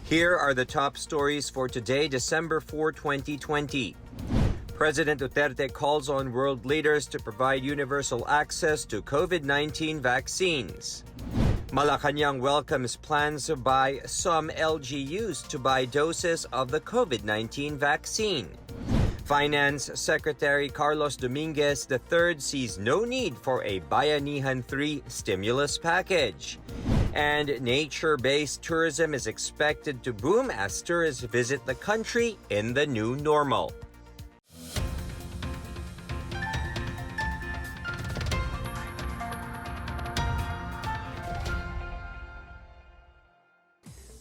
Here are the top stories for today, December 4, 2020. President Duterte calls on world leaders to provide universal access to COVID-19 vaccines. Malacanang welcomes plans by some LGUs to buy doses of the COVID-19 vaccine. Finance Secretary Carlos Dominguez III sees no need for a Bayanihan 3 stimulus package. And nature-based tourism is expected to boom as tourists visit the country in the new normal.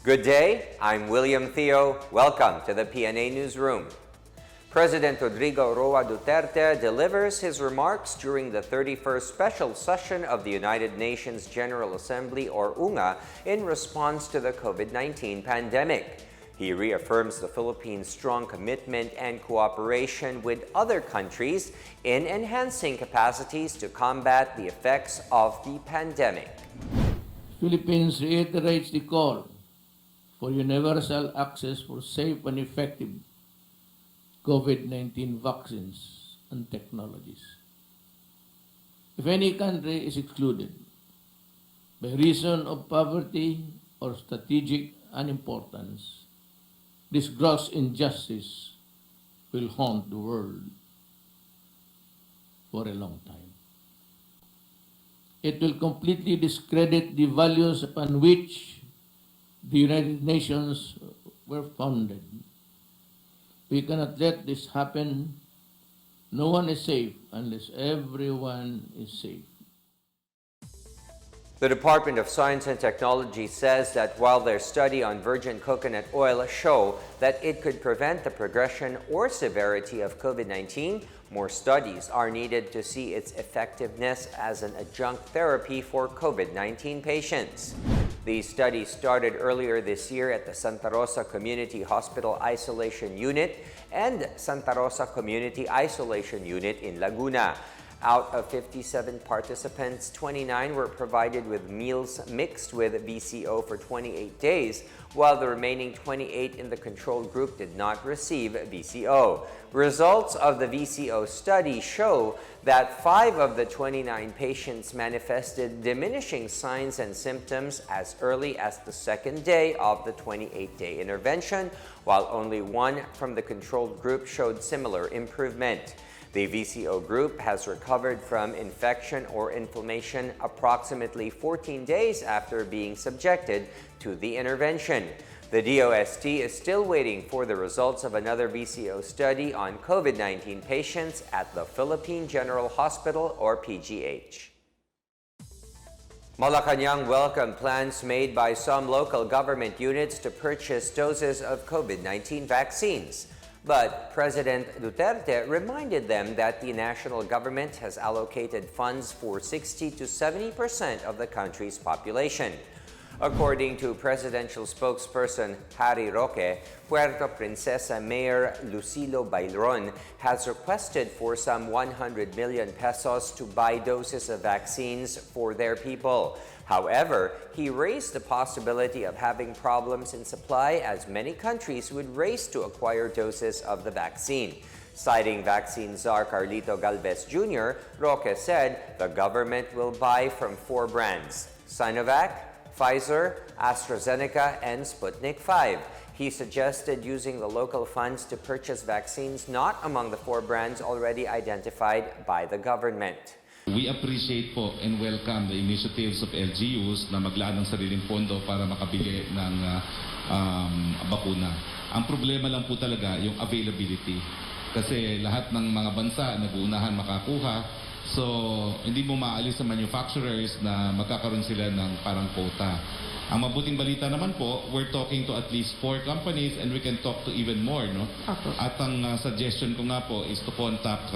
Good day, I'm William Theo. Welcome to the PNA Newsroom. President Rodrigo Roa Duterte delivers his remarks during the 31st special session of the United Nations General Assembly, or UNGA, in response to the COVID-19 pandemic. He reaffirms the Philippines' strong commitment and cooperation with other countries in enhancing capacities to combat the effects of the pandemic. Philippines reiterates the call for universal access for safe and effective COVID-19 vaccines and technologies. If any country is excluded by reason of poverty or strategic unimportance, this gross injustice will haunt the world for a long time. It will completely discredit the values upon which the United Nations were founded. We cannot let this happen. No one is safe unless everyone is safe. The Department of Science and Technology says that while their study on virgin coconut oil show that it could prevent the progression or severity of COVID-19, more studies are needed to see its effectiveness as an adjunct therapy for COVID-19 patients. These studies started earlier this year at the Santa Rosa Community Hospital Isolation Unit and Santa Rosa Community Isolation Unit in Laguna. Out of 57 participants, 29 were provided with meals mixed with VCO for 28 days, while the remaining 28 in the control group did not receive VCO. Results of the VCO study show that 5 of the 29 patients manifested diminishing signs and symptoms as early as the second day of the 28-day intervention, while only 1 from the controlled group showed similar improvement. The VCO group has recovered from infection or inflammation approximately 14 days after being subjected to the intervention. The DOST is still waiting for the results of another VCO study on COVID-19 patients at the Philippine General Hospital, or PGH. Malacanang welcomed plans made by some local government units to purchase doses of COVID-19 vaccines. But President Duterte reminded them that the national government has allocated funds for 60 to 70% of the country's population. According to presidential spokesperson Harry Roque, Puerto Princesa Mayor Lucilo Bailron has requested for some 100 million pesos to buy doses of vaccines for their people. However, he raised the possibility of having problems in supply as many countries would race to acquire doses of the vaccine. Citing vaccine czar Carlito Galvez Jr., Roque said the government will buy from 4 brands: Sinovac, Pfizer, AstraZeneca, and Sputnik V. He suggested using the local funds to purchase vaccines not among the 4 brands already identified by the government. We appreciate po and welcome the initiatives of LGUs na maglaan ng sariling pondo para makabili ng bakuna. Ang problema lang po talaga yung availability. Kasi lahat ng mga bansa nag-uunahan makakuha. So, hindi mo maalis sa manufacturers na magkakaroon sila ng parang quota. Ang mabuting balita naman po, we're talking to at least 4 companies and we can talk to even more, no? At ang suggestion ko nga po is to contact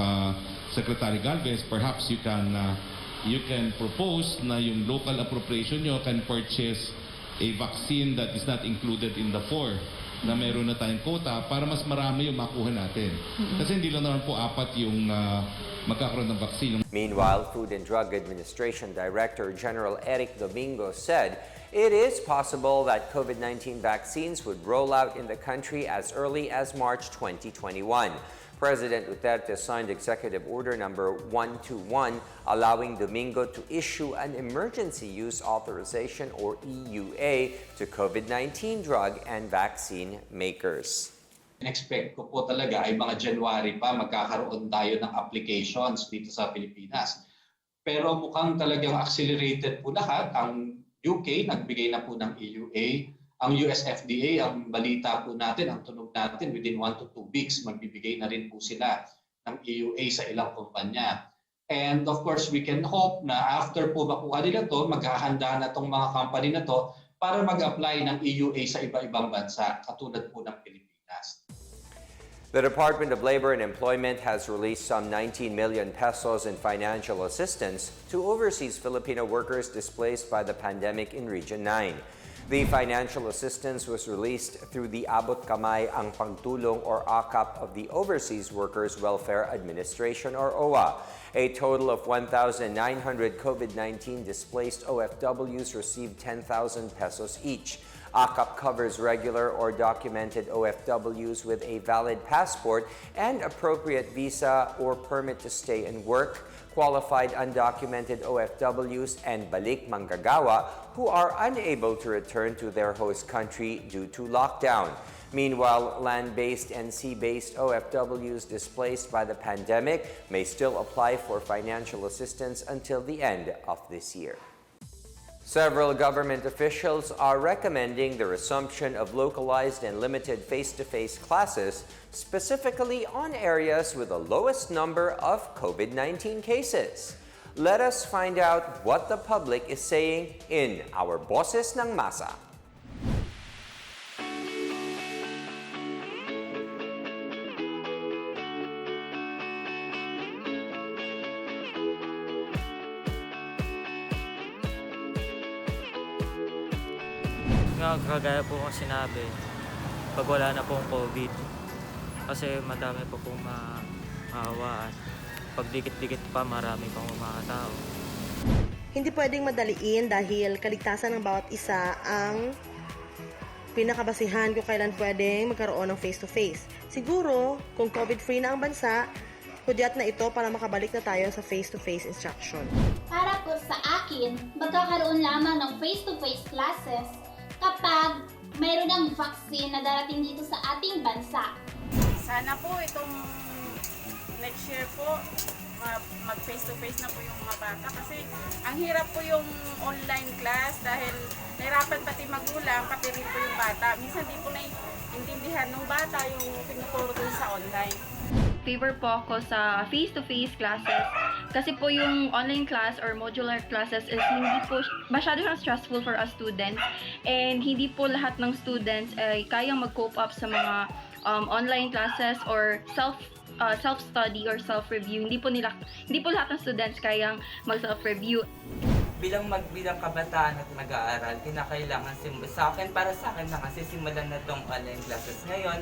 Secretary Galvez. Perhaps you can propose na yung local appropriation nyo can purchase a vaccine that is not included in the 4 na meron na tayong quota para mas marami yung makuha natin. Kasi hindi lang naman po apat yung magkakaroon ng vaccine. Meanwhile, Food and Drug Administration Director General Eric Domingo said it is possible that COVID-19 vaccines would roll out in the country as early as March 2021. President Duterte signed Executive Order number 121 allowing Domingo to issue an emergency use authorization or EUA to COVID-19 drug and vaccine makers. Expect ko po talaga ay mga January pa magkakaroon tayo ng applications dito sa Pilipinas. Pero mukhang talagang accelerated po lahat. Ang UK nagbigay na po ng EUA. Ang US FDA, ang balita po natin, ang tunog natin, within 1 to 2 weeks, magbibigay na rin po sila ng EUA sa ilang kumpanya. And of course, we can hope na after po makuha nila to, maghahanda na tong mga company na to para mag-apply ng EUA sa iba-ibang bansa, katulad po ng Pilipinas. The Department of Labor and Employment has released some 19 million pesos in financial assistance to overseas Filipino workers displaced by the pandemic in Region 9. The financial assistance was released through the Abot Kamay ang Pagtulong or AKAP of the Overseas Workers Welfare Administration or OWA. A total of 1,900 COVID-19 displaced OFWs received 10,000 pesos each. AKAP covers regular or documented OFWs with a valid passport and appropriate visa or permit to stay and work, qualified undocumented OFWs, and balik manggagawa who are unable to return to their host country due to lockdown. Meanwhile, land-based and sea-based OFWs displaced by the pandemic may still apply for financial assistance until the end of this year. Several government officials are recommending the resumption of localized and limited face-to-face classes, specifically on areas with the lowest number of COVID-19 cases. Let us find out what the public is saying in our Boses ng Masa. Nga, kagaya po kung sinabi, pag wala na pong COVID, kasi madami po pong mahawaan. Pag dikit-dikit pa, marami pang mga tao. Hindi pwedeng madaliin dahil kaligtasan ng bawat isa ang pinakabasihan kung kailan pwedeng magkaroon ng face-to-face. Siguro, kung COVID-free na ang bansa, hudyat na ito para makabalik na tayo sa face-to-face instruction. Para po sa akin, magkakaroon lamang ng face-to-face classes kapag mayroon ng vaccine na darating dito sa ating bansa. Sana po itong next year po, mag face-to-face na po yung mga bata kasi ang hirap po yung online class dahil nahirapan pati magulang, pati rin po yung bata. Minsan di po naiintindihan ng bata yung tinuturo dun sa online. Favor po ako sa face-to-face classes kasi po yung online class or modular classes is hindi po masyado siyang stressful for us students and hindi po lahat ng students ay kayang mag-cope up sa mga online classes or self-study or self-review. Hindi po lahat ng students kayang mag-self-review. Bilang kabataan at mag-aaral, kinakailangan para sa akin na kasi simulan na tong online classes ngayon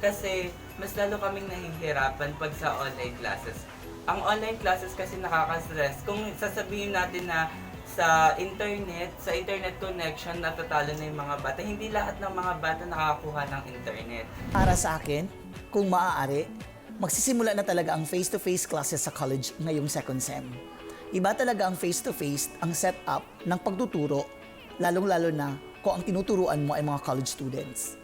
kasi mas lalo kaming nahihirapan pag sa online classes. Ang online classes kasi nakaka-stress. Kung sasabihin natin na sa internet connection natatalo na yung mga bata, hindi lahat ng mga bata nakakakuha ng internet. Para sa akin, kung maaari, magsisimula na talaga ang face-to-face classes sa college ngayong second sem. Iba talaga ang face-to-face ang setup ng pagtuturo, lalong-lalo na kung ang tinuturuan mo ay mga college students.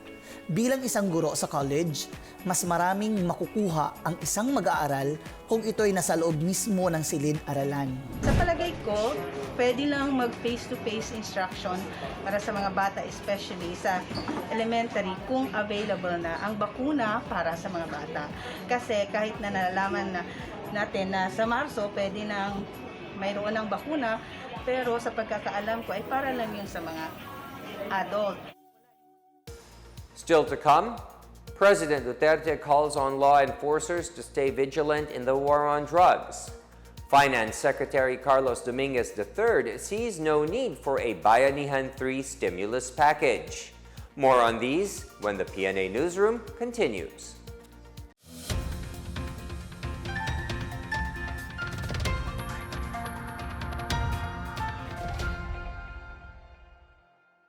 Bilang isang guro sa college, mas maraming makukuha ang isang mag-aaral kung ito'y nasa loob mismo ng silid-aralan. Sa palagay ko, pwede lang mag-face-to-face instruction para sa mga bata, especially sa elementary, kung available na ang bakuna para sa mga bata. Kasi kahit na nalalaman natin na sa Marso, pwede nang mayroon ng bakuna, pero sa pagkakaalam ko ay para lang yun sa mga adult. Still to come, President Duterte calls on law enforcers to stay vigilant in the war on drugs. Finance Secretary Carlos Dominguez III sees no need for a Bayanihan 3 stimulus package. More on these when the PNA Newsroom continues.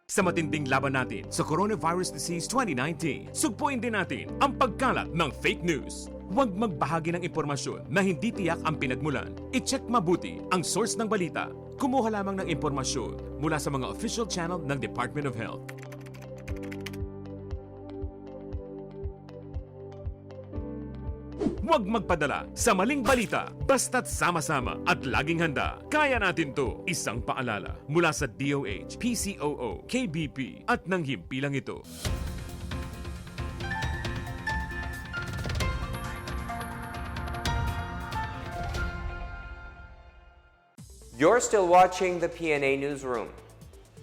Sa matinding laban natin sa Coronavirus Disease 2019, sugpuin din natin ang pagkalat ng fake news. Huwag magbahagi ng impormasyon na hindi tiyak ang pinagmulan. I-check mabuti ang source ng balita. Kumuha lamang ng impormasyon mula sa mga official channel ng Department of Health. Huwag magpadala sa maling balita, basta't sama-sama at laging handa. Kaya natin to. Isang paalala mula sa DOH, PCOO, KBP at ng himpilang ito. You're still watching the PNA Newsroom.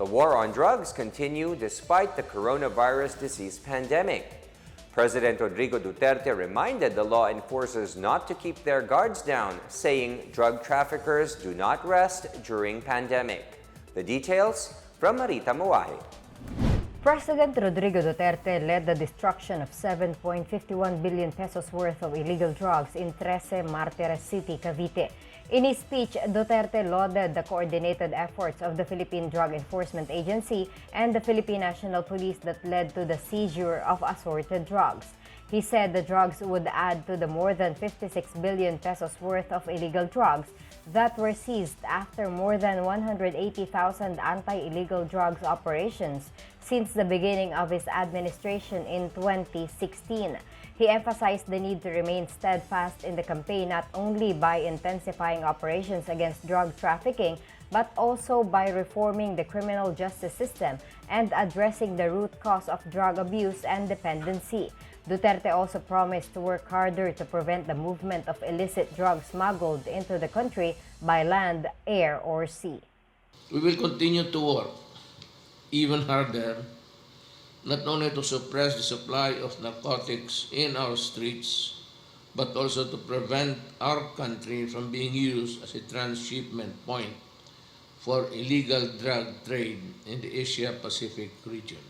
The war on drugs continue despite the coronavirus disease pandemic. President Rodrigo Duterte reminded the law enforcers not to keep their guards down, saying drug traffickers do not rest during pandemic. The details from Marita Muahe. President Rodrigo Duterte led the destruction of 7.51 billion pesos worth of illegal drugs in 13 Martires City, Cavite. In his speech, Duterte lauded the coordinated efforts of the Philippine Drug Enforcement Agency and the Philippine National Police that led to the seizure of assorted drugs. He said the drugs would add to the more than 56 billion pesos worth of illegal drugs that were seized after more than 180,000 anti-illegal drugs operations since the beginning of his administration in 2016. He emphasized the need to remain steadfast in the campaign not only by intensifying operations against drug trafficking, but also by reforming the criminal justice system and addressing the root cause of drug abuse and dependency. Duterte also promised to work harder to prevent the movement of illicit drugs smuggled into the country by land, air, or sea. We will continue to work even harder, not only to suppress the supply of narcotics in our streets, but also to prevent our country from being used as a transshipment point for illegal drug trade in the Asia-Pacific region.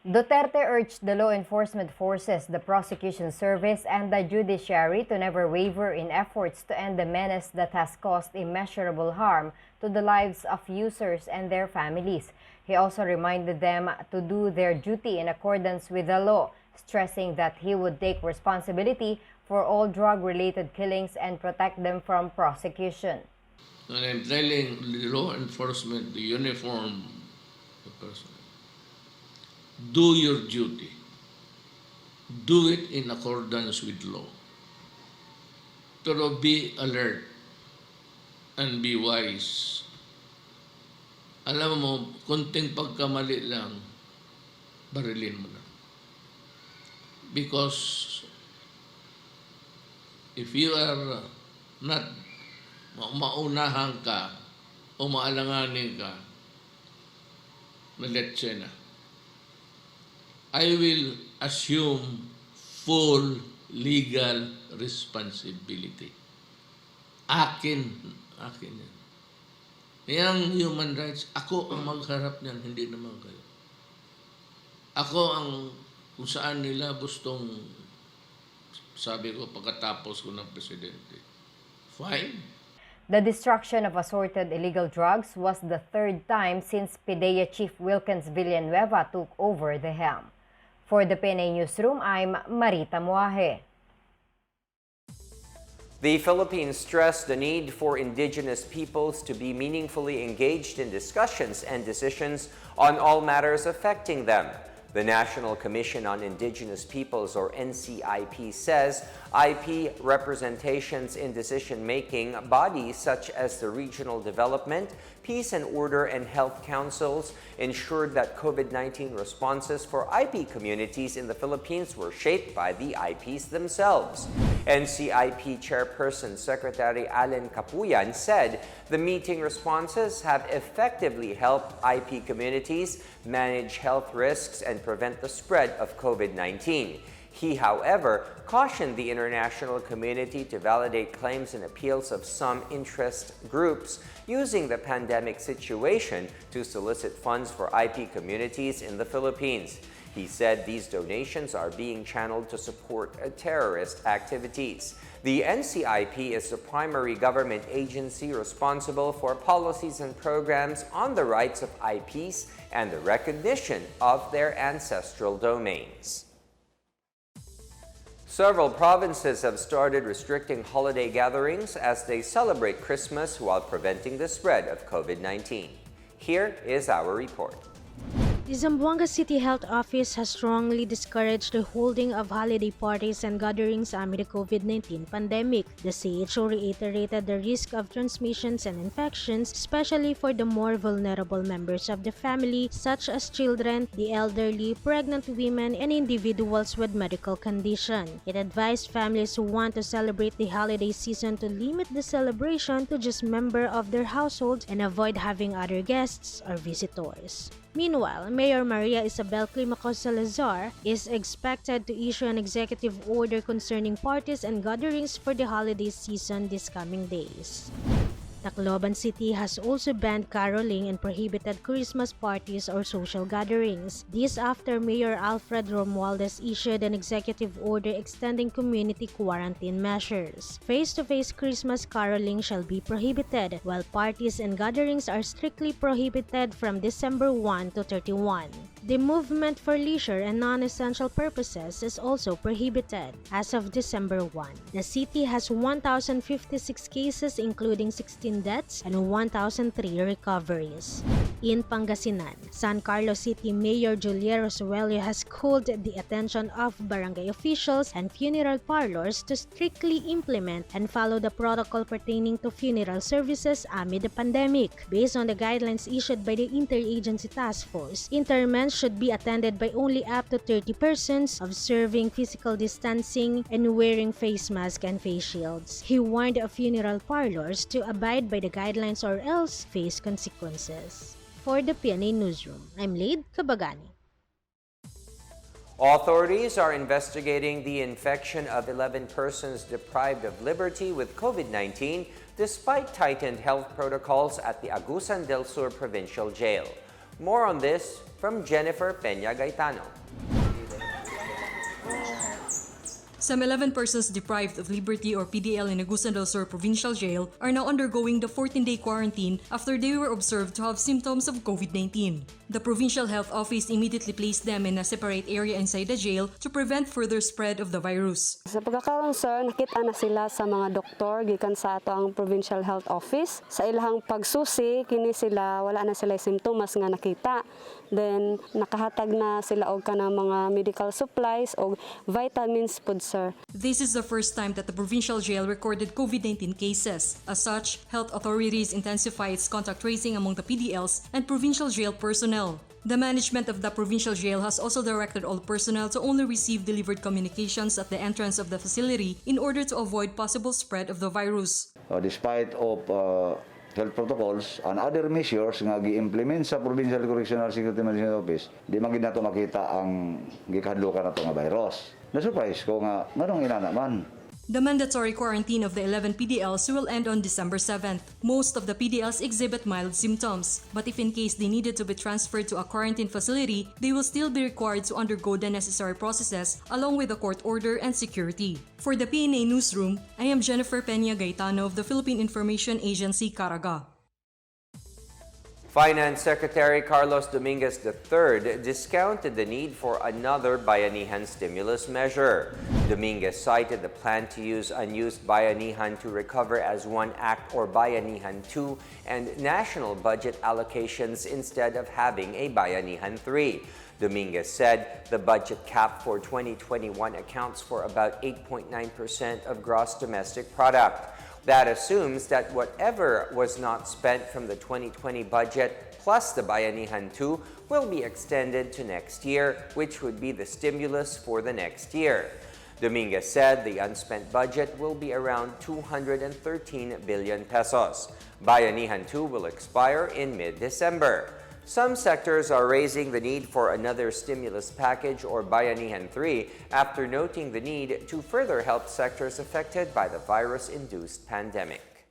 Duterte urged the law enforcement forces, the prosecution service, and the judiciary to never waver in efforts to end the menace that has caused immeasurable harm to the lives of users and their families. He also reminded them to do their duty in accordance with the law, stressing that he would take responsibility for all drug-related killings and protect them from prosecution. And I'm telling the law enforcement, the uniformed person, do your duty. Do it in accordance with law. Pero be alert and be wise. Alam mo, konting pagkamali lang, barilin mo na. Because if you are not maunahan ka o maalanganin ka, maletse na. I will assume full legal responsibility. Akin yan. Yang human rights, ako ang magharap niyan, hindi naman kayo. Ako ang kung saan nila gustong, sabi ko pagkatapos ko ng presidente. Fine. The destruction of assorted illegal drugs was the third time since PDEA Chief Wilkins Villanueva took over the helm. For the PNA Newsroom, I'm Marita Muahe. The Philippines stressed the need for Indigenous peoples to be meaningfully engaged in discussions and decisions on all matters affecting them. The National Commission on Indigenous Peoples, or NCIP, says IP representations in decision-making bodies such as the Regional Development, Peace and Order, and Health Councils ensured that COVID-19 responses for IP communities in the Philippines were shaped by the IPs themselves. NCIP Chairperson Secretary Allen Capuyan said the meeting responses have effectively helped IP communities manage health risks and prevent the spread of COVID-19. He, however, cautioned the international community to validate claims and appeals of some interest groups using the pandemic situation to solicit funds for IP communities in the Philippines. He said these donations are being channeled to support terrorist activities. The NCIP is the primary government agency responsible for policies and programs on the rights of IPs and the recognition of their ancestral domains. Several provinces have started restricting holiday gatherings as they celebrate Christmas while preventing the spread of COVID-19. Here is our report. The Zamboanga City Health Office has strongly discouraged the holding of holiday parties and gatherings amid the COVID-19 pandemic. The CHO reiterated the risk of transmissions and infections, especially for the more vulnerable members of the family, such as children, the elderly, pregnant women, and individuals with medical condition. It advised families who want to celebrate the holiday season to limit the celebration to just members of their household and avoid having other guests or visitors. Meanwhile, Mayor Maria Isabel Climacos Salazar is expected to issue an executive order concerning parties and gatherings for the holiday season this coming days. Tacloban City has also banned caroling and prohibited Christmas parties or social gatherings. This after Mayor Alfred Romualdez issued an executive order extending community quarantine measures. Face-to-face Christmas caroling shall be prohibited, while parties and gatherings are strictly prohibited from December 1 to 31. The movement for leisure and non-essential purposes is also prohibited. As of December 1, the city has 1,056 cases including 16 deaths and 1,003 recoveries. In Pangasinan, San Carlos City Mayor Juliero Suelio has called the attention of barangay officials and funeral parlors to strictly implement and follow the protocol pertaining to funeral services amid the pandemic. Based on the guidelines issued by the Interagency Task Force, interments should be attended by only up to 30 persons, observing physical distancing and wearing face masks and face shields. He warned of funeral parlors to abide by the guidelines or else face consequences. For the PNA Newsroom, I'm Laid Kabagani. Authorities are investigating the infection of 11 persons deprived of liberty with COVID-19 despite tightened health protocols at the Agusan del Sur Provincial Jail. More on this from Jennifer Peña Gaetano. Some 11 persons deprived of liberty or PDL in Agusan del Sur Provincial Jail are now undergoing the 14-day quarantine after they were observed to have symptoms of COVID-19. The Provincial Health Office immediately placed them in a separate area inside the jail to prevent further spread of the virus. Sa pagkakaroon sir, nakita na sila sa mga doktor gikan sa ato ang Provincial Health Office. Sa ilahang pagsusi, kini sila wala na sila simptomas nga nakita. Then nakahatag na sila og kanang mga medical supplies o vitamins pod sir. This is the first time that the provincial jail recorded COVID-19 cases. As such, health authorities intensify its contact tracing among the PDLs and provincial jail personnel. The management of the provincial jail has also directed all personnel to only receive delivered communications at the entrance of the facility in order to avoid possible spread of the virus. Despite of health protocols and other measures nga gi-implement sa Provincial Correctional Security Management Office, di man gid nato makita ang gikahadlukan nato nga virus. Na-surprise ko nga nganong inana man. The mandatory quarantine of the 11 PDLs will end on December 7th. Most of the PDLs exhibit mild symptoms, but if in case they needed to be transferred to a quarantine facility, they will still be required to undergo the necessary processes along with a court order and security. For the PNA Newsroom, I am Jennifer Peña Gaetano of the Philippine Information Agency, Caraga. Finance Secretary Carlos Dominguez III discounted the need for another Bayanihan stimulus measure. Dominguez cited the plan to use unused Bayanihan to recover as one act or Bayanihan 2 and national budget allocations instead of having a Bayanihan 3. Dominguez said the budget cap for 2021 accounts for about 8.9% of gross domestic product. That assumes that whatever was not spent from the 2020 budget plus the Bayanihan 2 will be extended to next year, which would be the stimulus for the next year. Dominguez said the unspent budget will be around 213 billion pesos. Bayanihan 2 will expire in mid-December. Some sectors are raising the need for another stimulus package or Bayanihan 3 after noting the need to further help sectors affected by the virus-induced pandemic.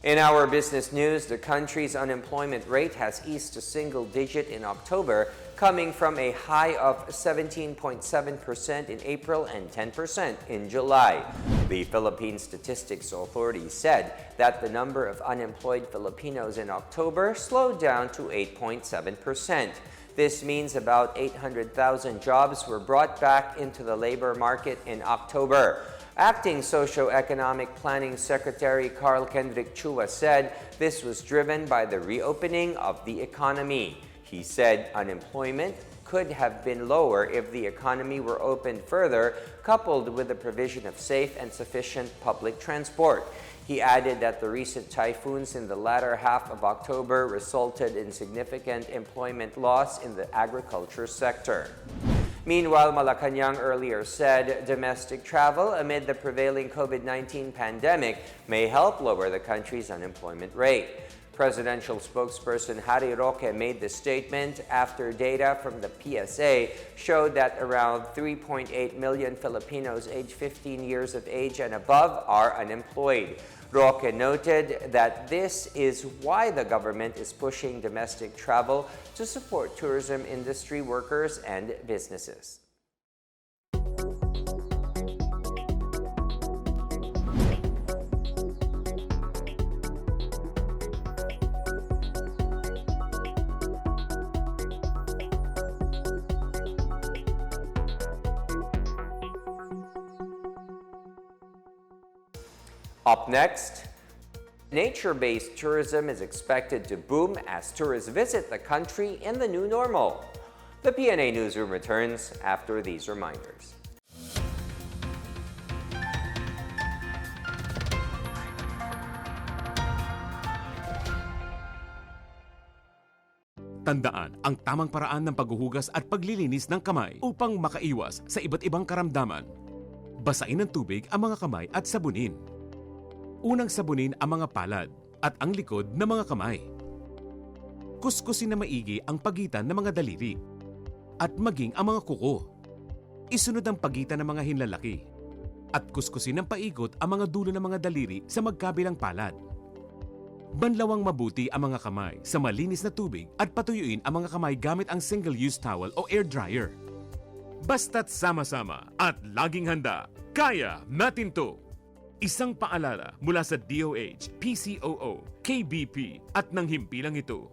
In our business news, the country's unemployment rate has eased to single digit in October, coming from a high of 17.7% in April and 10% in July. The Philippine Statistics Authority said that the number of unemployed Filipinos in October slowed down to 8.7%. This means about 800,000 jobs were brought back into the labor market in October. Acting Socio-Economic Planning Secretary Carl Kendrick Chua said this was driven by the reopening of the economy. He said unemployment could have been lower if the economy were opened further, coupled with the provision of safe and sufficient public transport. He added that the recent typhoons in the latter half of October resulted in significant employment loss in the agriculture sector. Meanwhile, Malacanang earlier said domestic travel amid the prevailing COVID-19 pandemic may help lower the country's unemployment rate. Presidential spokesperson Harry Roque made the statement after data from the PSA showed that around 3.8 million Filipinos aged 15 years of age and above are unemployed. Roque noted that this is why the government is pushing domestic travel to support tourism industry workers and businesses. Up next, nature-based tourism is expected to boom as tourists visit the country in the new normal. The PNA Newsroom returns after these reminders. Tandaan ang tamang paraan ng paghuhugas at paglilinis ng kamay upang makaiwas sa iba't ibang karamdaman. Basain ng tubig ang mga kamay at sabunin. Unang sabunin ang mga palad at ang likod ng mga kamay. Kuskusin na maigi ang pagitan ng mga daliri at maging ang mga kuko. Isunod ang pagitan ng mga hinlalaki at kuskusin ng paikot ang mga dulo ng mga daliri sa magkabilang palad. Banlawang mabuti ang mga kamay sa malinis na tubig at patuyuin ang mga kamay gamit ang single-use towel o air dryer. Basta't sama-sama at laging handa, kaya natin to! Isang paalala mula sa DOH, PCOO, KBP at ng himpilang ito.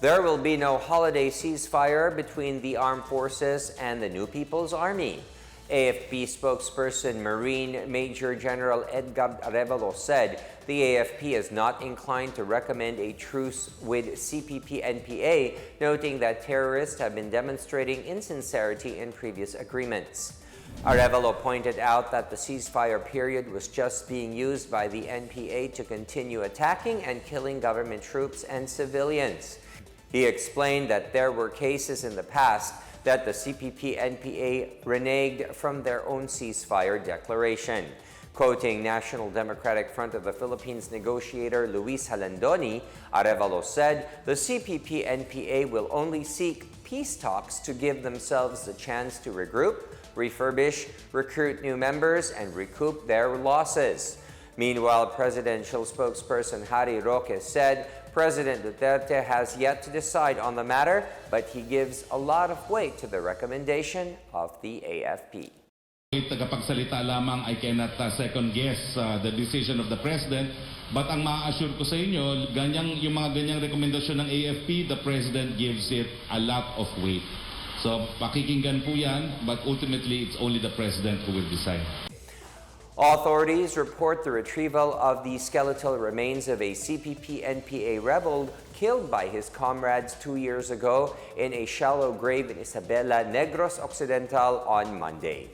There will be no holiday ceasefire between the armed forces and the New People's Army. AFP spokesperson Marine Major General Edgar Arevalo said the AFP is not inclined to recommend a truce with CPP-NPA, noting that terrorists have been demonstrating insincerity in previous agreements. Arevalo pointed out that the ceasefire period was just being used by the NPA to continue attacking and killing government troops and civilians. He explained that there were cases in the past that the CPP-NPA reneged from their own ceasefire declaration. Quoting National Democratic Front of the Philippines negotiator Luis Halandoni, Arevalo said the CPP-NPA will only seek peace talks to give themselves the chance to regroup, refurbish, recruit new members, and recoup their losses. Meanwhile, presidential spokesperson Harry Roque said President Duterte has yet to decide on the matter, but he gives a lot of weight to the recommendation of the AFP. Tagapagsalita lamang, I cannot second guess the decision of the President, but ang ma-assure ko sa inyo, yung mga ganyang rekomendasyon ng AFP, the President gives it a lot of weight. So pakikinggan po yan, but ultimately it's only the President who will decide. Authorities report the retrieval of the skeletal remains of a CPP-NPA rebel killed by his comrades 2 years ago in a shallow grave in Isabela, Negros Occidental on Monday.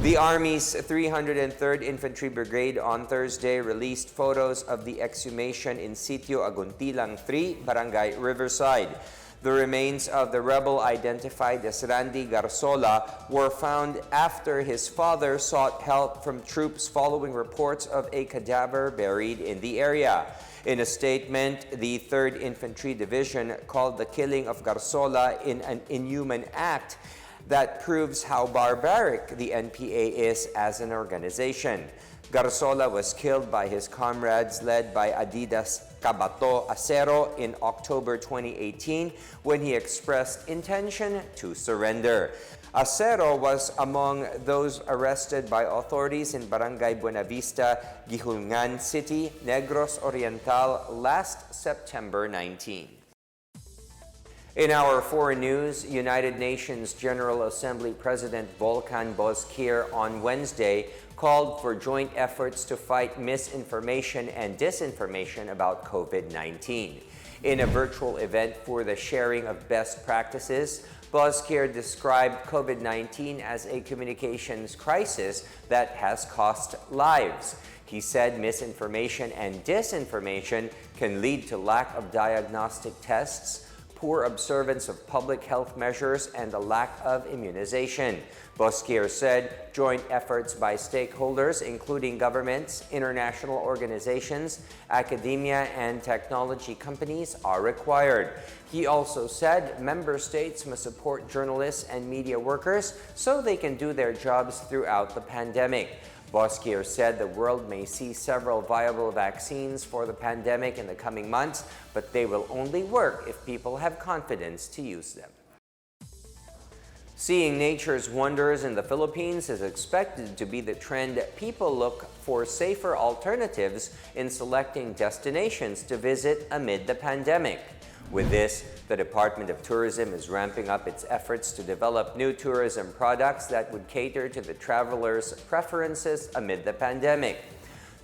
The Army's 303rd Infantry Brigade on Thursday released photos of the exhumation in Sitio Aguntilang 3, Barangay Riverside. The remains of the rebel identified as Randy Garzola were found after his father sought help from troops following reports of a cadaver buried in the area. In a statement, the 3rd Infantry Division called the killing of Garzola an inhuman act that proves how barbaric the NPA is as an organization. Garzola was killed by his comrades led by Adidas Cabato Acero in October 2018 when he expressed intention to surrender. Acero was among those arrested by authorities in Barangay Buenavista, Gihulngan City, Negros Oriental last September 19. In our foreign news, United Nations General Assembly President Volkan Bozkir on Wednesday called for joint efforts to fight misinformation and disinformation about COVID-19. In a virtual event for the sharing of best practices, Bozkir described COVID-19 as a communications crisis that has cost lives. He said misinformation and disinformation can lead to lack of diagnostic tests, poor observance of public health measures, and a lack of immunization. Bozkir said joint efforts by stakeholders, including governments, international organizations, academia, and technology companies, are required. He also said member states must support journalists and media workers so they can do their jobs throughout the pandemic. Bozkir said the world may see several viable vaccines for the pandemic in the coming months, but they will only work if people have confidence to use them. Seeing nature's wonders in the Philippines is expected to be the trend. People look for safer alternatives in selecting destinations to visit amid the pandemic. With this, the Department of Tourism is ramping up its efforts to develop new tourism products that would cater to the travelers' preferences amid the pandemic.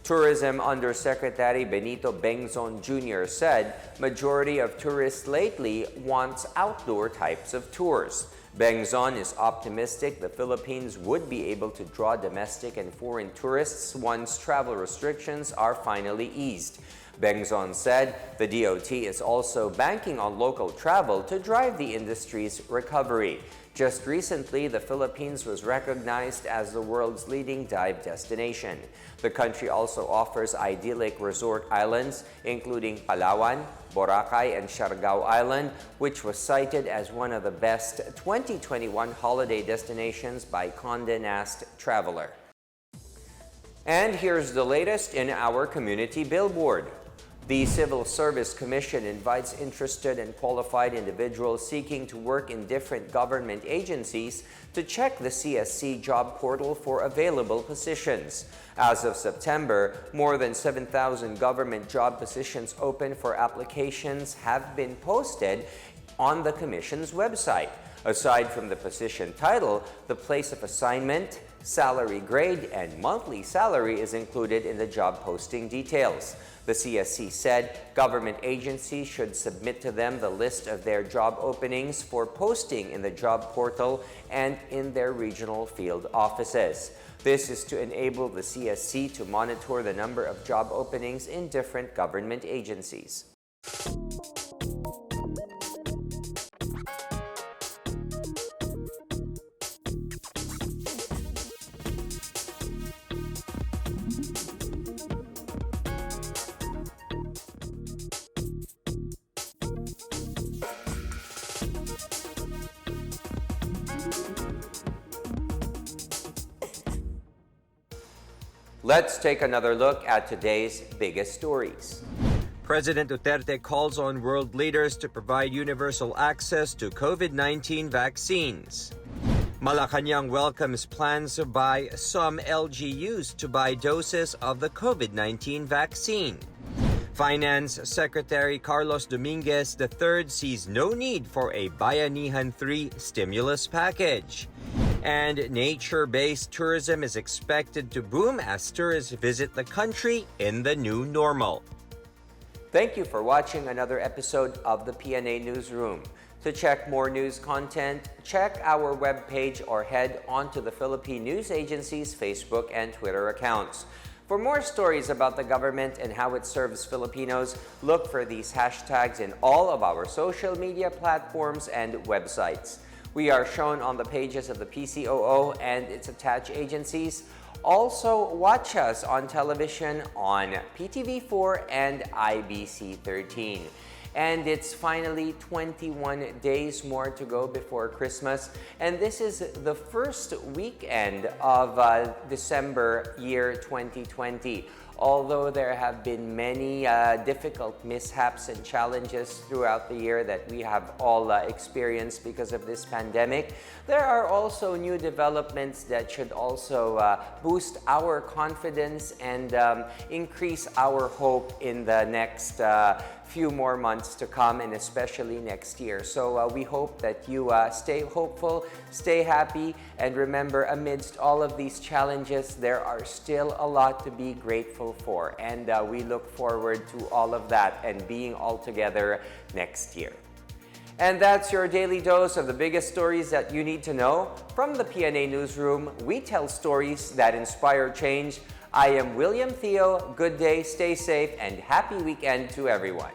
Tourism Undersecretary Benito Bengzon Jr. said majority of tourists lately wants outdoor types of tours. Bengzon is optimistic the Philippines would be able to draw domestic and foreign tourists once travel restrictions are finally eased. Bengzon said the DOT is also banking on local travel to drive the industry's recovery. Just recently, the Philippines was recognized as the world's leading dive destination. The country also offers idyllic resort islands, including Palawan, Boracay, and Siargao Island, which was cited as one of the best 2021 holiday destinations by Condé Nast Traveler. And here's the latest in our community billboard. The Civil Service Commission invites interested and qualified individuals seeking to work in different government agencies to check the CSC job portal for available positions. As of September, more than 7,000 government job positions open for applications have been posted on the Commission's website. Aside from the position title, the place of assignment, salary grade, and monthly salary is included in the job posting details. The CSC said government agencies should submit to them the list of their job openings for posting in the job portal and in their regional field offices. This is to enable the CSC to monitor the number of job openings in different government agencies. Let's take another look at today's biggest stories. President Duterte calls on world leaders to provide universal access to COVID-19 vaccines. Malacanang welcomes plans by some LGUs to buy doses of the COVID-19 vaccine. Finance Secretary Carlos Dominguez III sees no need for a Bayanihan 3 stimulus package. And nature-based tourism is expected to boom as tourists visit the country in the new normal. Thank you for watching another episode of the PNA Newsroom. To check more news content, check our webpage or head onto the Philippine News Agency's Facebook and Twitter accounts. For more stories about the government and how it serves Filipinos, look for these hashtags in all of our social media platforms and websites. We are shown on the pages of the PCOO and its attached agencies. Also, watch us on television on PTV4 and IBC 13. And it's finally 21 days more to go before Christmas. And this is the first weekend of December year 2020. Although there have been many difficult mishaps and challenges throughout the year that we have all experienced because of this pandemic, there are also new developments that should also boost our confidence and increase our hope in the next few more months to come, and especially next year. So we hope that you stay hopeful, stay happy, and remember, amidst all of these challenges, there are still a lot to be grateful for. And we look forward to all of that and being all together next year. And that's your daily dose of the biggest stories that you need to know. From the PNA Newsroom, we tell stories that inspire change. I am William Theo. Good day, stay safe, and happy weekend to everyone.